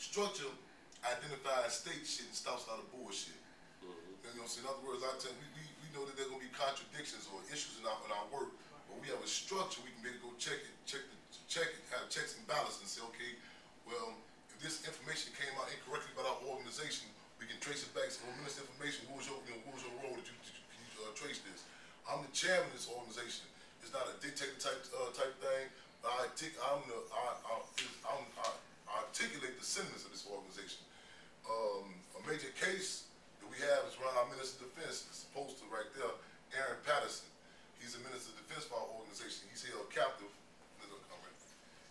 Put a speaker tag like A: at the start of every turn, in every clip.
A: structure identifies state shit and stops a lot of bullshit. You know what I'm saying? In other words, I tell you, we know that there are going to be contradictions or issues in our work, but we have a structure we can be able to go check it, have checks and balances and say, okay, well, if this information came out incorrectly about our organization, we can trace it back. So, when this information, what was your role? Can you trace this? I'm the chairman of this organization. It's not a dictator type thing. But I articulate the sentiments of this organization. A major case that we have is around our Minister of Defense. It's supposed to right there, Aaron Patterson. He's the Minister of Defense for our organization. He's held captive.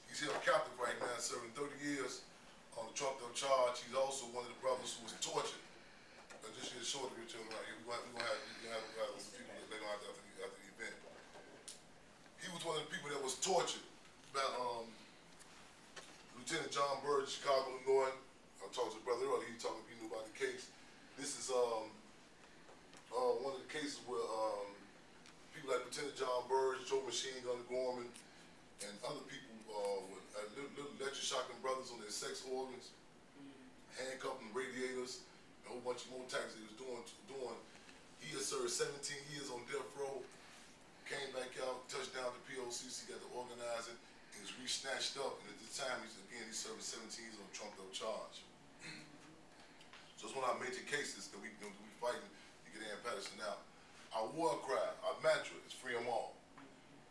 A: He's held captive right now, serving 30 years on the trumped-up charge. He's also one of the brothers who was tortured. Just get short of each other right here. We're going to have some people that later on after the event. He was one of the people that was tortured by Lieutenant John Bird of Chicago, Illinois. I talked to the brother earlier. He knew about the case. This is one of the cases where people like Lieutenant John Bird, Joe Machine Gun Gorman, and other people with little electroshock brothers on their sex organs, handcuffing radiators, a whole bunch of more taxes he was doing. He has served 17 years on death row, came back out, touched down to POCC, got to organize it, and was re-snatched up. And at the time, he's serving 17 years on a trumped-up charge. So it's one of our major cases that we fighting to get Aaron Patterson out. Our war cry, our mantra is free them all.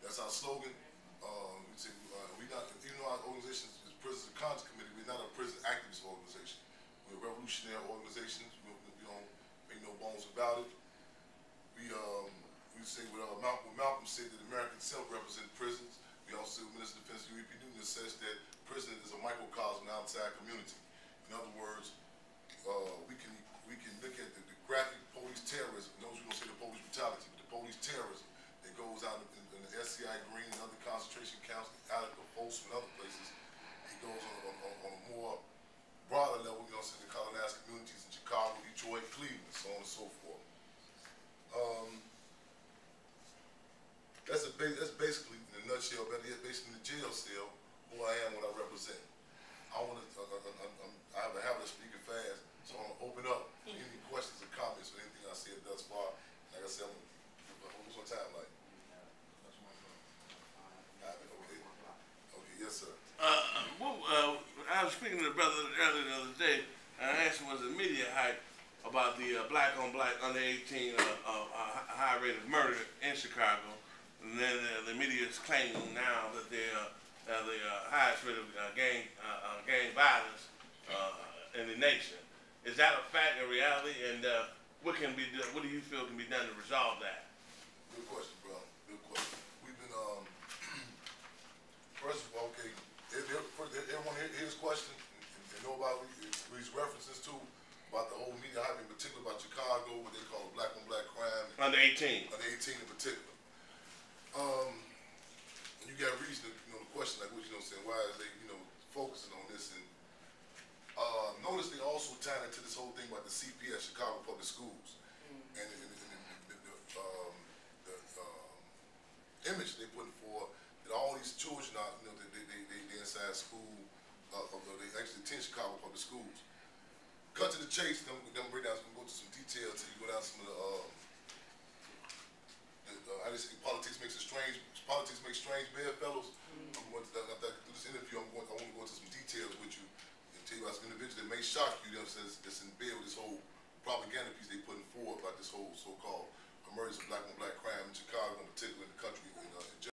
A: That's our slogan. Even though our organization is Prisoners of Conscience Committee, we're not a prison activist organization. We're a revolutionary organization. We don't make no bones about it. We say what Malcolm said, that America itself represents prisons. We also say with Minister of Defense U.E.P. Newton says that prison is a microcosm of the outside community. In other words, we can look at the graphic police terrorism. Those who don't say the police brutality, but the police terrorism that goes out in the SCI Green and other concentration camps, Attica, Folsom, and other places. It goes on a more broader level, the colonized communities in Chicago, Detroit, Cleveland, so on and so forth. That's basically, in a nutshell, basically the jail cell, who I am, what I represent. I have a habit of speaking fast, so I'm going to open up any questions or comments or anything I said thus far. Like I said, what's my time like? Okay, yes, sir.
B: I was speaking to the brother earlier the other day, and I asked him, was the media hype about the black-on-black under 18 high rate of murder in Chicago, and then the media is claiming now that they're the highest rate of gang violence in the nation. Is that a fact and reality? And what can be done? What do you feel can be done to resolve that?
A: Good question, bro. Good question. We've been first of all, okay. Everyone hear his question and know about these references to about the whole media hype, in particular about Chicago, what they call black-on-black crime.
B: Under 18.
A: Under 18 in particular. You got reason to, the question like, saying, why is they, focusing on this? And notice they also tied into this whole thing about the CPS, Chicago Public Schools, and the image they putting forth that all these children are, they inside school, they actually attend Chicago Public Schools. Cut to the chase, them break down, go to some details till you go down some of the how they say politics makes strange bedfellows. After I do this interview, I want to go into some details with you and tell you about some individuals that may shock you, that's in bed with this whole propaganda piece they putting forward about this whole so-called emergence of black-on-black crime in Chicago in particular.